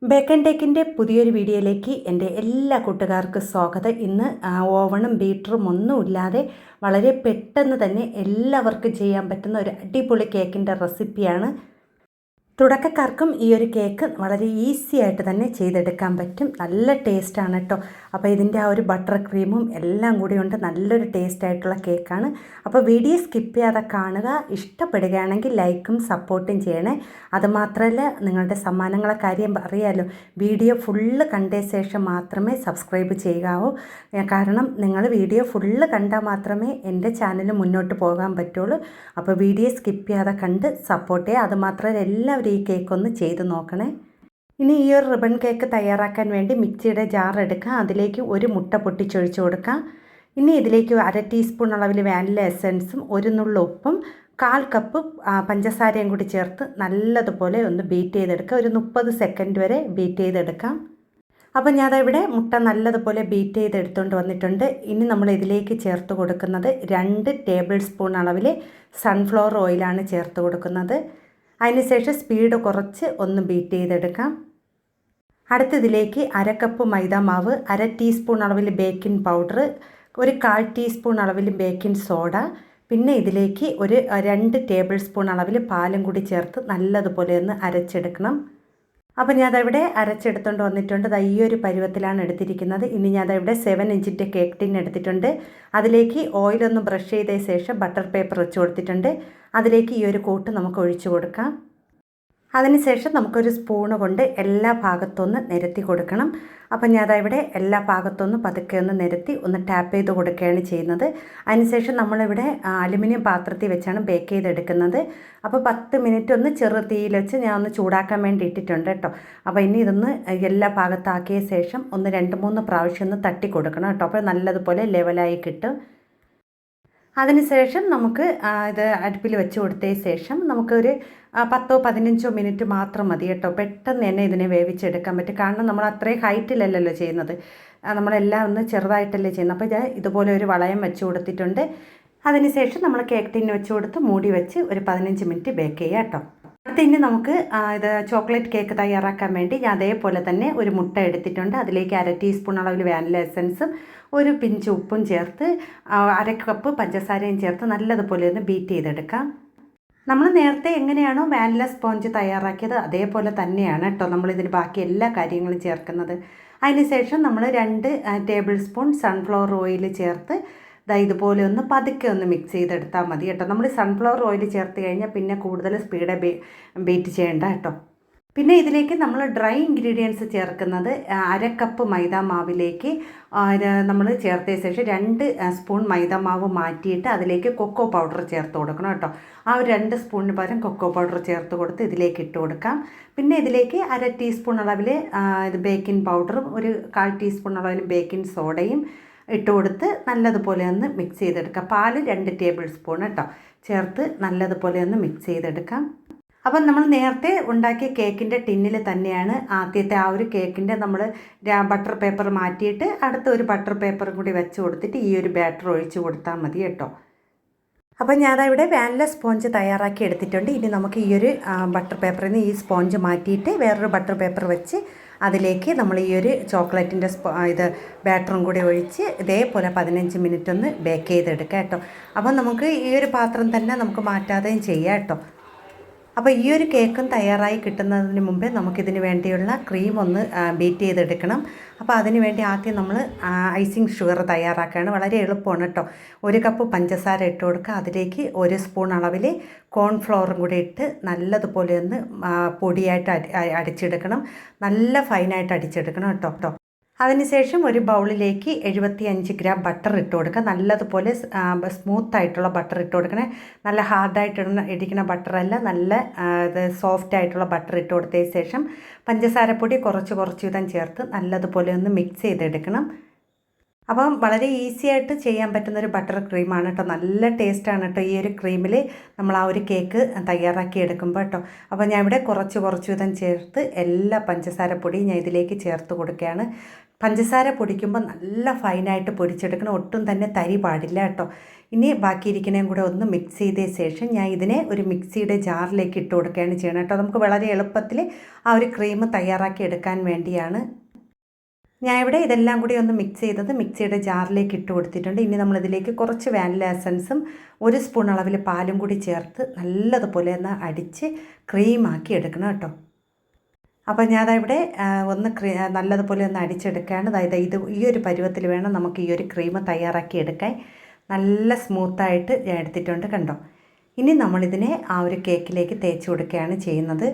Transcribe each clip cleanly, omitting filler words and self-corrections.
Bacon ടേക്കിൻ്റെ പുതിയൊരു വീഡിയോയിലേക്ക് എൻ്റെ എല്ലാ കൂട്ടുകാർക്കും സ്വാഗതം. ഇന്ന് ഓവണും ബീറ്ററും ഒന്നുമില്ലാതെ വളരെ പെട്ടെന്ന് തന്നെ എല്ലാവർക്കും ചെയ്യാൻ പറ്റുന്ന ഒരു അടിപൊളി കേക്കിൻ്റെ റെസിപ്പിയാണ്. തുടക്കക്കാർക്കും ഈ ഒരു കേക്ക് വളരെ ഈസി ആയിട്ട് തന്നെ ചെയ്തെടുക്കാൻ പറ്റും. നല്ല ടേസ്റ്റാണ് കേട്ടോ. അപ്പോൾ ഇതിൻ്റെ ആ ഒരു ബട്ടർ ക്രീമും എല്ലാം കൂടി ഉണ്ട് നല്ലൊരു ടേസ്റ്റ് ആയിട്ടുള്ള കേക്കാണ്. അപ്പോൾ വീഡിയോ സ്കിപ്പ് ചെയ്യാതെ കാണുക. ഇഷ്ടപ്പെടുകയാണെങ്കിൽ ലൈക്കും സപ്പോർട്ടും ചെയ്യണേ. അതുമാത്രമല്ല, നിങ്ങളുടെ സമ്മാനങ്ങളെ കാര്യം അറിയാമല്ലോ, വീഡിയോ ഫുള്ള് കണ്ട ശേഷം മാത്രമേ സബ്സ്ക്രൈബ് ചെയ്യാവൂ. കാരണം നിങ്ങൾ വീഡിയോ ഫുള്ള് കണ്ടാൽ മാത്രമേ എൻ്റെ ചാനൽ മുന്നോട്ട് പോകാൻ പറ്റുള്ളൂ. അപ്പോൾ വീഡിയോ സ്കിപ്പ് ചെയ്യാതെ കണ്ട് സപ്പോർട്ട് ചെയ്യുക. അതുമാത്രമല്ല, എല്ലാവരും ഈ കേക്ക് ഒന്ന് ചെയ്ത് നോക്കണേ. ഇനി ഈ ഒരു റിബൺ കേക്ക് തയ്യാറാക്കാൻ വേണ്ടി മിക്സിയുടെ ജാർ എടുക്കുക. അതിലേക്ക് ഒരു മുട്ട പൊട്ടിച്ചൊഴിച്ച് കൊടുക്കാം. ഇനി ഇതിലേക്ക് 1/2 ടീസ്പൂൺ അളവിൽ വാനില എസൻസും 1 നുള്ളു ഉപ്പും 1/4 കപ്പ് പഞ്ചസാരയും കൂടി ചേർത്ത് നല്ലതുപോലെ ഒന്ന് ബീറ്റ് ചെയ്തെടുക്കുക. ഒരു 30 സെക്കൻഡ് വരെ ബീറ്റ് ചെയ്തെടുക്കാം. അപ്പോൾ ഞാനവിടെ മുട്ട നല്ലതുപോലെ ബീറ്റ് ചെയ്തെടുത്തുകൊണ്ട് വന്നിട്ടുണ്ട്. ഇനി നമ്മൾ ഇതിലേക്ക് ചേർത്ത് കൊടുക്കുന്നത് 2 ടേബിൾ സ്പൂൺ അളവിൽ സൺഫ്ലവർ ഓയിലാണ് ചേർത്ത് കൊടുക്കുന്നത്. അതിനുശേഷം സ്പീഡ് കുറച്ച് ഒന്ന് ബീറ്റ് ചെയ്തെടുക്കാം. അടുത്തതിലേക്ക് 1/2 കപ്പ് മൈദ മാവ്, 1/2 ടീസ്പൂൺ അളവിൽ ബേക്കിംഗ് പൗഡർ, ഒരു 1/4 ടീസ്പൂൺ അളവിൽ ബേക്കിംഗ് സോഡ, പിന്നെ ഇതിലേക്ക് ഒരു 2 ടേബിൾ സ്പൂൺ അളവിൽ പാലും കൂടി ചേർത്ത് നല്ലതുപോലെ ഒന്ന് അരച്ചെടുക്കണം. അപ്പോൾ ഞാനതിവിടെ അരച്ചെടുത്തുകൊണ്ട് വന്നിട്ടുണ്ട്. ഈ ഒരു പരുവത്തിലാണ് എടുത്തിരിക്കുന്നത്. ഇനി ഞാനതിവിടെ 7 ഇഞ്ചിൻ്റെ കേക്ക് ടിൻ എടുത്തിട്ടുണ്ട്. അതിലേക്ക് ഓയിലൊന്ന് ബ്രഷ് ചെയ്ത ശേഷം ബട്ടർ പേപ്പർ വെച്ച് കൊടുത്തിട്ടുണ്ട്. അതിലേക്ക് ഈ ഒരു കൂട്ട് നമുക്ക് ഒഴിച്ചു കൊടുക്കാം. അതിനുശേഷം നമുക്കൊരു സ്പൂണ് കൊണ്ട് എല്ലാ ഭാഗത്തൊന്ന് നിരത്തി കൊടുക്കണം. അപ്പം ഞാനതിവിടെ എല്ലാ ഭാഗത്തൊന്ന് പതുക്കെ ഒന്ന് നിരത്തി ഒന്ന് ടാപ്പ് ചെയ്ത് കൊടുക്കുകയാണ് ചെയ്യുന്നത്. അതിനുശേഷം നമ്മളിവിടെ അലുമിനിയം പാത്രത്തിൽ വെച്ചാണ് ബേക്ക് ചെയ്തെടുക്കുന്നത്. അപ്പോൾ 10 മിനിറ്റ് ഒന്ന് ചെറു തീയിൽ വെച്ച് ഞാൻ ഒന്ന് ചൂടാക്കാൻ വേണ്ടി ഇട്ടിട്ടുണ്ട് കേട്ടോ. അപ്പോൾ ഇനി ഇതൊന്ന് എല്ലാ ഭാഗത്താക്കിയ ശേഷം ഒന്ന് 2-3 പ്രാവശ്യം ഒന്ന് തട്ടി കൊടുക്കണം കേട്ടോ. അപ്പോൾ നല്ലതുപോലെ ലെവലായി കിട്ടും. അതിനുശേഷം നമുക്ക് ഇത് അടുപ്പിൽ വെച്ച് കൊടുത്തതിന് ശേഷം നമുക്കൊരു 10-15 മിനിറ്റ് മാത്രം മതി കേട്ടോ. പെട്ടെന്ന് തന്നെ ഇതിനെ വേവിച്ചെടുക്കാൻ പറ്റും. കാരണം നമ്മൾ അത്രയും ഹൈറ്റിലല്ലല്ലോ ചെയ്യുന്നത്, നമ്മളെല്ലാം ഒന്ന് ചെറുതായിട്ടല്ലേ ചെയ്യുന്നത്. അപ്പോൾ ഞാൻ ഇതുപോലെ ഒരു വളയം വെച്ച് കൊടുത്തിട്ടുണ്ട്. അതിനുശേഷം നമ്മൾ കേക്ക് ടിന്ന് വെച്ച് കൊടുത്ത് മൂടി വെച്ച് ഒരു 15 മിനിറ്റ് ബേക്ക് ചെയ്യാം കേട്ടോ. അടുത്തിനി നമുക്ക് ഇത് ചോക്ലേറ്റ് കേക്ക് തയ്യാറാക്കാൻ വേണ്ടി ഞാൻ അതേപോലെ തന്നെ ഒരു മുട്ട എടുത്തിട്ടുണ്ട്. അതിലേക്ക് 1/2 ടീസ്പൂൺ അളവിൽ വാനില എസൻസും ഒരു പിഞ്ച് ഉപ്പും ചേർത്ത് 1/2 കപ്പ് പഞ്ചസാരയും ചേർത്ത് നല്ലതുപോലെ ഒന്ന് ബീറ്റ് ചെയ്തെടുക്കാം. നമ്മൾ നേരത്തെ എങ്ങനെയാണോ വാനില സ്പോഞ്ച് തയ്യാറാക്കിയത് അതേപോലെ തന്നെയാണ് കേട്ടോ നമ്മളിതിന് ബാക്കി എല്ലാ കാര്യങ്ങളും ചേർക്കുന്നത്. അതിനുശേഷം നമ്മൾ 2 ടേബിൾ സ്പൂൺ സൺഫ്ലവർ ഓയിൽ ചേർത്ത് ഇതുപോലെ ഒന്ന് പതുക്കെ ഒന്ന് മിക്സ് ചെയ്തെടുത്താൽ മതി കേട്ടോ. നമ്മൾ സൺഫ്ലവർ ഓയിൽ ചേർത്ത് കഴിഞ്ഞാൽ പിന്നെ കൂടുതൽ സ്പീഡ് ബീറ്റ് ചെയ്യേണ്ട കേട്ടോ. പിന്നെ ഇതിലേക്ക് നമ്മൾ ഡ്രൈ ഇൻഗ്രീഡിയൻസ് ചേർക്കുന്നത് 1/2 കപ്പ് മൈദ മാവിലേക്ക് നമ്മൾ ചേർത്തതിന് ശേഷം 2 സ്പൂൺ മൈദ മാവ് മാറ്റിയിട്ട് അതിലേക്ക് കൊക്കോ പൗഡർ ചേർത്ത് കൊടുക്കണം കേട്ടോ. ആ ഒരു 2 സ്പൂണിന് പകരം കൊക്കോ പൗഡർ ചേർത്ത് കൊടുത്ത് ഇതിലേക്ക് ഇട്ട് കൊടുക്കാം. പിന്നെ ഇതിലേക്ക് 1/2 ടീസ്പൂൺ അളവിൽ ഇത് ബേക്കിംഗ് പൗഡറും ഒരു 1/4 ടീസ്പൂൺ അളവിൽ ബേക്കിംഗ് സോഡയും ഇട്ട് കൊടുത്ത് നല്ലതുപോലെ ഒന്ന് മിക്സ് ചെയ്തെടുക്കാം. പാല് 2 ടേബിൾ സ്പൂൺ കേട്ടോ ചേർത്ത് നല്ലതുപോലെ ഒന്ന് മിക്സ് ചെയ്തെടുക്കാം. അപ്പം നമ്മൾ നേരത്തെ ഉണ്ടാക്കിയ കേക്കിൻ്റെ ടിന്നിൽ തന്നെയാണ് ആദ്യത്തെ ആ ഒരു കേക്കിൻ്റെ നമ്മൾ ബട്ടർ പേപ്പർ മാറ്റിയിട്ട് അടുത്ത ഒരു ബട്ടർ പേപ്പറും കൂടി വെച്ച് കൊടുത്തിട്ട് ഈ ഒരു ബാറ്റർ ഒഴിച്ച് കൊടുത്താൽ മതി കേട്ടോ. അപ്പം ഞാനവിടെ വാനില സ്പോഞ്ച് തയ്യാറാക്കി എടുത്തിട്ടുണ്ട്. ഇനി നമുക്ക് ഈ ഒരു ബട്ടർ പേപ്പറിൽ നിന്ന് ഈ സ്പോഞ്ച് മാറ്റിയിട്ട് വേറൊരു ബട്ടർ പേപ്പർ വെച്ച് അതിലേക്ക് നമ്മൾ ഈ ഒരു ചോക്ലേറ്റിൻ്റെ ഇത് ബാറ്ററും കൂടി ഒഴിച്ച് ഇതേപോലെ 15 മിനിറ്റ് ഒന്ന് ബേക്ക് ചെയ്തെടുക്കാം കേട്ടോ. അപ്പം നമുക്ക് ഈ ഒരു പാത്രം തന്നെ നമുക്ക് മാറ്റാതെയും ചെയ്യാം കേട്ടോ. അപ്പോൾ ഈ ഒരു കേക്കും തയ്യാറായി കിട്ടുന്നതിന് മുമ്പേ നമുക്കിതിന് വേണ്ടിയുള്ള ക്രീം ഒന്ന് ബീറ്റ് ചെയ്തെടുക്കണം. അപ്പോൾ അതിന് വേണ്ടി ആദ്യം നമ്മൾ ഐസിങ് ഷുഗർ തയ്യാറാക്കുകയാണ്. വളരെ എളുപ്പമാണ് കേട്ടോ. 1 കപ്പ് പഞ്ചസാര ഇട്ട് കൊടുക്കുക. അതിലേക്ക് 1 സ്പൂൺ അളവിൽ കോൺഫ്ലവറും കൂടി ഇട്ട് നല്ലതുപോലെ ഒന്ന് പൊടിയായിട്ട് അടിച്ചെടുക്കണം. നല്ല ഫൈനായിട്ട് അടിച്ചെടുക്കണം കേട്ടോ. അതിനുശേഷം ഒരു ബൗളിലേക്ക് 75 ഗ്രാം ബട്ടർ ഇട്ട് കൊടുക്കുക. നല്ലതുപോലെ സ്മൂത്തായിട്ടുള്ള ബട്ടർ ഇട്ട് കൊടുക്കണേ. നല്ല ഹാർഡായിട്ട് ഇരിക്കുന്ന ബട്ടറല്ല, നല്ല സോഫ്റ്റായിട്ടുള്ള ബട്ടർ ഇട്ട് കൊടുത്തതിന് ശേഷം പഞ്ചസാരപ്പൊടി കുറച്ച് വീതം ചേർത്ത് നല്ലതുപോലെ ഒന്ന് മിക്സ് ചെയ്തെടുക്കണം. അപ്പം വളരെ ഈസി ആയിട്ട് ചെയ്യാൻ പറ്റുന്നൊരു ബട്ടർ ക്രീമാണ് കേട്ടോ. നല്ല ടേസ്റ്റാണ് കേട്ടോ ഈ ഒരു ക്രീമിൽ നമ്മൾ ആ ഒരു കേക്ക് തയ്യാറാക്കി എടുക്കുമ്പോൾ കേട്ടോ. അപ്പോൾ ഞാൻ ഇവിടെ കുറച്ച് വീതം ചേർത്ത് എല്ലാ പഞ്ചസാര പൊടിയും ഞാൻ ഇതിലേക്ക് ചേർത്ത് കൊടുക്കുകയാണ്. പഞ്ചസാര പൊടിക്കുമ്പോൾ നല്ല ഫൈനായിട്ട് പൊടിച്ചെടുക്കണം, ഒട്ടും തന്നെ തരി പാടില്ല കേട്ടോ. ഇനി ബാക്കിയിരിക്കുന്നതും കൂടെ ഒന്ന് മിക്സ് ചെയ്ത ശേഷം ഞാൻ ഇതിനെ ഒരു മിക്സിയുടെ ജാറിലേക്ക് ഇട്ട് കൊടുക്കുകയാണ് ചെയ്യണം കേട്ടോ. നമുക്ക് വളരെ എളുപ്പത്തിൽ ആ ഒരു ക്രീം തയ്യാറാക്കി എടുക്കാൻ വേണ്ടിയാണ്. ഞാൻ ഇവിടെ ഇതെല്ലാം കൂടി ഒന്ന് മിക്സ് ചെയ്തത് മിക്സിയുടെ ജാറിലേക്ക് ഇട്ട് കൊടുത്തിട്ടുണ്ട്. ഇനി നമ്മളിതിലേക്ക് കുറച്ച് വാനില എസൻസും 1 സ്പൂൺ അളവിൽ പാലും കൂടി ചേർത്ത് നല്ലതുപോലെ ഒന്ന് അടിച്ച് ക്രീമാക്കി എടുക്കണം കേട്ടോ. അപ്പോൾ ഞാനതിവിടെ ഒന്ന് നല്ലതുപോലെ ഒന്ന് അടിച്ചെടുക്കുകയാണ്. അതായത് ഈ ഒരു പരുവത്തിൽ വേണം നമുക്ക് ഈ ഒരു ക്രീം തയ്യാറാക്കി എടുക്കാൻ. നല്ല സ്മൂത്തായിട്ട് ഞാൻ എടുത്തിട്ടുണ്ട് കണ്ടോ. ഇനി നമ്മളിതിനെ ആ ഒരു കേക്കിലേക്ക് തേച്ച് കൊടുക്കുകയാണ് ചെയ്യുന്നത്.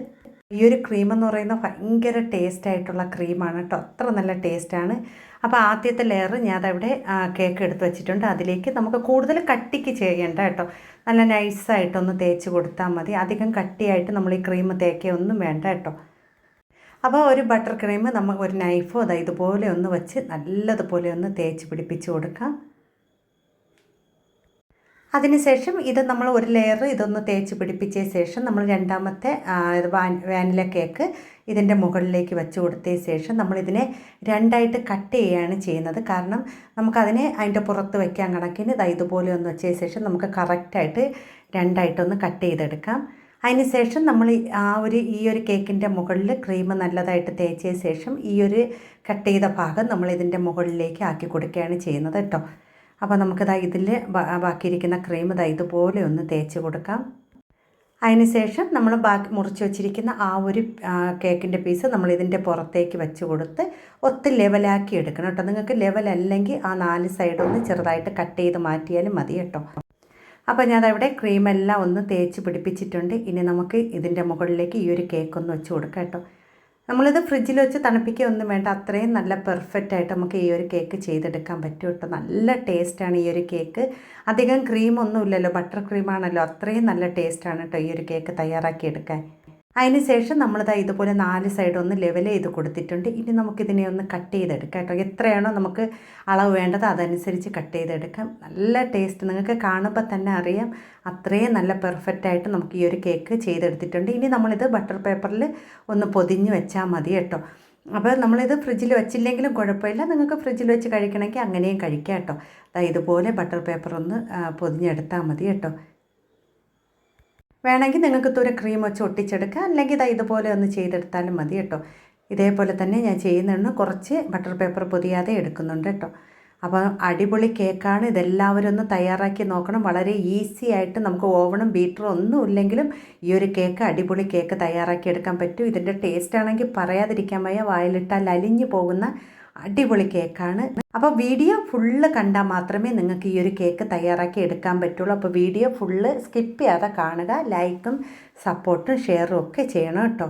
ഈ ഒരു ക്രീം എന്ന് പറയുന്നത് ഭയങ്കര ടേസ്റ്റായിട്ടുള്ള ക്രീമാണ് കേട്ടോ, അത്ര നല്ല ടേസ്റ്റാണ്. അപ്പോൾ ആദ്യത്തെ ലെയർ ഞാനവിടെ കേക്ക് എടുത്ത് വെച്ചിട്ടുണ്ട്. അതിലേക്ക് നമുക്ക് കൂടുതൽ കട്ടിക്ക് ചെയ്യേണ്ട കേട്ടോ, നല്ല നൈസായിട്ടൊന്ന് തേച്ച് കൊടുത്താൽ മതി. അധികം കട്ടിയായിട്ട് നമ്മൾ ഈ ക്രീം തേക്കുകയൊന്നും വേണ്ട കേട്ടോ. അപ്പോൾ ഒരു ബട്ടർ ക്രീം നമ്മൾ ഒരു നൈഫോ ഇതുപോലെ ഒന്ന് വെച്ച് നല്ലതുപോലെ ഒന്ന് തേച്ച് പിടിപ്പിച്ച് കൊടുക്കാം. അതിനുശേഷം ഇത് നമ്മൾ ഒരു ലെയർ ഇതൊന്ന് തേച്ച് പിടിപ്പിച്ച ശേഷം നമ്മൾ രണ്ടാമത്തെ വാനില കേക്ക് ഇതിൻ്റെ മുകളിലേക്ക് വെച്ച് കൊടുത്ത ശേഷം നമ്മളിതിനെ രണ്ടായിട്ട് കട്ട് ചെയ്യുകയാണ് ചെയ്യുന്നത്. കാരണം നമുക്കതിനെ അതിൻ്റെ പുറത്ത് വയ്ക്കാൻ കണക്കിന് ഇതുപോലെ ഒന്ന് വെച്ച ശേഷം നമുക്ക് കറക്റ്റായിട്ട് രണ്ടായിട്ടൊന്ന് കട്ട് ചെയ്തെടുക്കാം. അതിന് ശേഷം നമ്മൾ ഈ ഒരു കേക്കിൻ്റെ മുകളിൽ ക്രീം നല്ലതായിട്ട് തേച്ച ശേഷം ഈ ഒരു കട്ട് ചെയ്ത ഭാഗം നമ്മൾ ഇതിൻ്റെ മുകളിലേക്ക് ആക്കി കൊടുക്കുകയാണ് ചെയ്യുന്നത് കേട്ടോ. അപ്പോൾ നമുക്കിതാ ഇതിൽ ബാക്കിയിരിക്കുന്ന ക്രീം ഇതുപോലെ ഒന്ന് തേച്ച് കൊടുക്കാം. അതിന് ശേഷം നമ്മൾ മുറിച്ച് വെച്ചിരിക്കുന്ന ആ ഒരു കേക്കിൻ്റെ പീസ് നമ്മൾ ഇതിൻ്റെ പുറത്തേക്ക് വെച്ച് കൊടുത്ത് ലെവലാക്കി എടുക്കണം കേട്ടോ. നിങ്ങൾക്ക് ലെവലല്ലെങ്കിൽ ആ 4 സൈഡൊന്ന് ചെറുതായിട്ട് കട്ട് ചെയ്ത് മാറ്റിയാലും മതി കേട്ടോ. അപ്പോൾ ഞാനവിടെ ക്രീമെല്ലാം ഒന്ന് തേച്ച് പിടിപ്പിച്ചിട്ടുണ്ട്. ഇനി നമുക്ക് ഇതിൻ്റെ മുകളിലേക്ക് ഈ ഒരു കേക്ക് ഒന്ന് വെച്ച് കൊടുക്കാം കേട്ടോ. നമ്മളിത് ഫ്രിഡ്ജിൽ വെച്ച് തണുപ്പിക്കുകയൊന്നും വേണ്ട, അത്രയും നല്ല പെർഫെക്റ്റായിട്ട് നമുക്ക് ഈ ഒരു കേക്ക് ചെയ്തെടുക്കാൻ പറ്റും കേട്ടോ. നല്ല ടേസ്റ്റാണ് ഈ ഒരു കേക്ക്. അധികം ക്രീമൊന്നുമില്ലല്ലോ, ബട്ടർ ക്രീമാണല്ലോ, അത്രയും നല്ല ടേസ്റ്റാണ് കേട്ടോ ഈ ഒരു കേക്ക് തയ്യാറാക്കിയെടുക്കാൻ. അതിന് ശേഷം ഇതുപോലെ 4 സൈഡ് ഒന്ന് ലെവൽ ചെയ്ത് കൊടുത്തിട്ടുണ്ട്. ഇനി നമുക്കിതിനെ ഒന്ന് കട്ട് ചെയ്തെടുക്കാം കേട്ടോ. എത്രയാണോ നമുക്ക് അളവ് വേണ്ടത് അതനുസരിച്ച് കട്ട് ചെയ്തെടുക്കാം. നല്ല ടേസ്റ്റ്, നിങ്ങൾക്ക് കാണുമ്പോൾ തന്നെ അറിയാം അത്രയും നല്ല പെർഫെക്റ്റായിട്ട് നമുക്ക് ഈ ഒരു കേക്ക് ചെയ്തെടുത്തിട്ടുണ്ട്. ഇനി നമ്മളിത് ബട്ടർ പേപ്പറിൽ ഒന്ന് പൊതിഞ്ഞ് വെച്ചാൽ മതി കേട്ടോ. അപ്പോൾ നമ്മളിത് ഫ്രിഡ്ജിൽ വെച്ചില്ലെങ്കിലും കുഴപ്പമില്ല, നിങ്ങൾക്ക് ഫ്രിഡ്ജിൽ വെച്ച് കഴിക്കണമെങ്കിൽ അങ്ങനെയും കഴിക്കാം കേട്ടോ. ഇതുപോലെ ബട്ടർ പേപ്പർ ഒന്ന് പൊതിഞ്ഞെടുത്താൽ മതി കേട്ടോ. വേണമെങ്കിൽ നിങ്ങൾക്ക് ഒരു ക്രീം വെച്ച് ഒട്ടിച്ചെടുക്കുക, അല്ലെങ്കിൽ ഇതുപോലെ ഒന്ന് ചെയ്തെടുത്താലും മതി കേട്ടോ. ഇതേപോലെ തന്നെ ഞാൻ ചെയ്യുന്നുണ്ട്, കുറച്ച് ബട്ടർ പേപ്പർ പൊതിയാതെ എടുക്കുന്നുണ്ട് കേട്ടോ. അപ്പോൾ അടിപൊളി കേക്കാണ്, ഇതെല്ലാവരും ഒന്ന് തയ്യാറാക്കി നോക്കണം. വളരെ ഈസി ആയിട്ട് നമുക്ക് ഓവണും ബീറ്ററും ഒന്നും ഇല്ലെങ്കിലും ഈ ഒരു കേക്ക് അടിപൊളി കേക്ക് തയ്യാറാക്കി എടുക്കാൻ പറ്റും. ഇതിൻ്റെ ടേസ്റ്റ് ആണെങ്കിൽ പറയാതിരിക്കാൻ വയ്യ, വായിലിട്ടാൽ അലിഞ്ഞു പോകുന്ന അടിപൊളി കേക്കാണ്. അപ്പോൾ വീഡിയോ ഫുള്ള് കണ്ടാൽ മാത്രമേ നിങ്ങൾക്ക് ഈ ഒരു കേക്ക് തയ്യാറാക്കി എടുക്കാൻ പറ്റുള്ളൂ. അപ്പോൾ വീഡിയോ ഫുള്ള് സ്കിപ്പ് ചെയ്യാതെ കാണുക, ലൈക്കും സപ്പോർട്ടും ഷെയറും ഒക്കെ ചെയ്യണം കേട്ടോ.